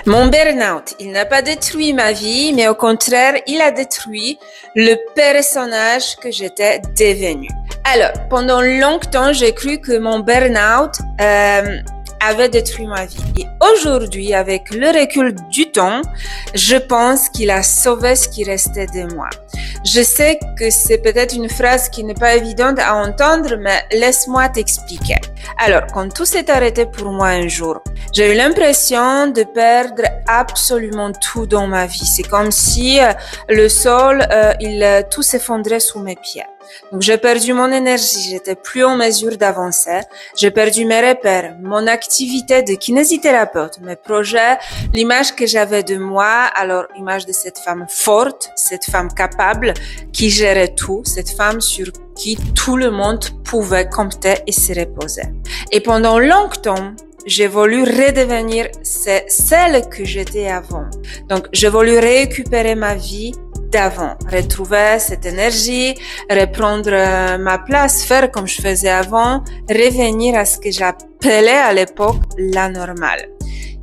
Mon burn-out, il n'a pas détruit ma vie, mais au contraire, il a détruit le personnage que j'étais devenue. Alors, pendant longtemps, j'ai cru que mon burn-out avait détruit ma vie. Et aujourd'hui, avec le recul du temps, je pense qu'il a sauvé ce qui restait de moi. Je sais que c'est peut-être une phrase qui n'est pas évidente à entendre, mais laisse-moi t'expliquer. Alors, quand tout s'est arrêté pour moi un jour, j'ai eu l'impression de perdre absolument tout dans ma vie. C'est comme si le sol, tout s'effondrait sous mes pieds. Donc, j'ai perdu mon énergie, j'étais plus en mesure d'avancer. J'ai perdu mes repères, mon activité de kinésithérapeute, mes projets, l'image que j'avais de moi. Alors, image de cette femme forte, cette femme capable, qui gérait tout, cette femme sur qui tout le monde pouvait compter et se reposer. Et pendant longtemps, j'ai voulu redevenir celle que j'étais avant. Donc, j'ai voulu récupérer ma vie d'avant, retrouver cette énergie, reprendre ma place, faire comme je faisais avant, revenir à ce que j'appelais à l'époque la normale.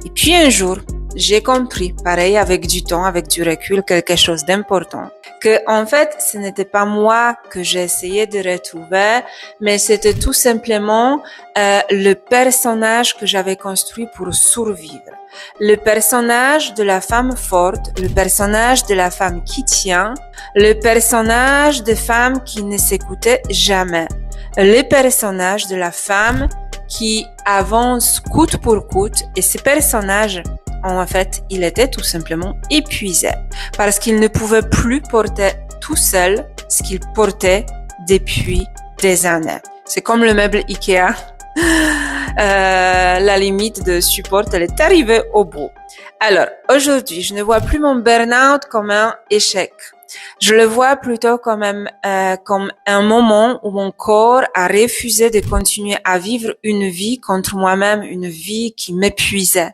Et puis un jour, j'ai compris, pareil avec du temps, avec du recul, quelque chose d'important, que en fait, ce n'était pas moi que j'ai essayé de retrouver, mais c'était tout simplement le personnage que j'avais construit pour survivre. Le personnage de la femme forte, le personnage de la femme qui tient, le personnage de femme qui ne s'écoutait jamais, le personnage de la femme qui avance coûte pour coûte, et ce personnage, en fait, il était tout simplement épuisé parce qu'il ne pouvait plus porter tout seul ce qu'il portait depuis des années. C'est comme le meuble Ikea. La limite de support, elle est arrivée au bout. Alors, aujourd'hui, je ne vois plus mon burn-out comme un échec. Je le vois plutôt comme un moment où mon corps a refusé de continuer à vivre une vie contre moi-même, une vie qui m'épuisait.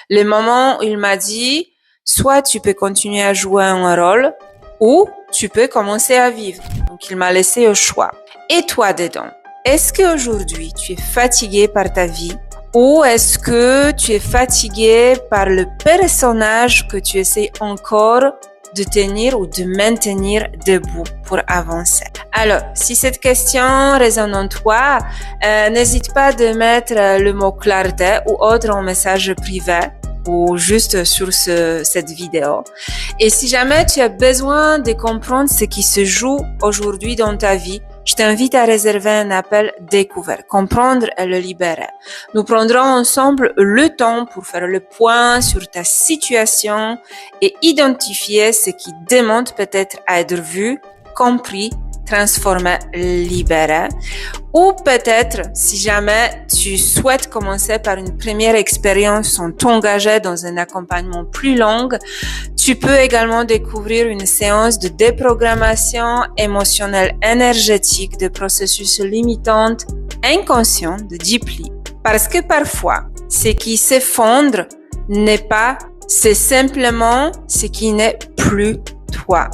Le moment où il m'a dit, soit tu peux continuer à jouer un rôle, ou tu peux commencer à vivre. Donc, il m'a laissé au choix. Et toi dedans? Est-ce qu'aujourd'hui, tu es fatigué par ta vie ou est-ce que tu es fatigué par le personnage que tu essaies encore de tenir ou de maintenir debout pour avancer? Alors, si cette question résonne en toi, n'hésite pas de mettre le mot clarté ou autre en message privé ou juste sur cette vidéo. Et si jamais tu as besoin de comprendre ce qui se joue aujourd'hui dans ta vie, je t'invite à réserver un appel découvert, comprendre et le libérer. Nous prendrons ensemble le temps pour faire le point sur ta situation et identifier ce qui demande peut-être à être vu, compris, transformé, libéré. Ou peut-être, si jamais tu souhaites commencer par une première expérience sans t'engager dans un accompagnement plus long, tu peux également découvrir une séance de déprogrammation émotionnelle énergétique de processus limitants inconscients de Deeply. Parce que parfois, ce qui s'effondre n'est pas, c'est simplement ce qui n'est plus toi.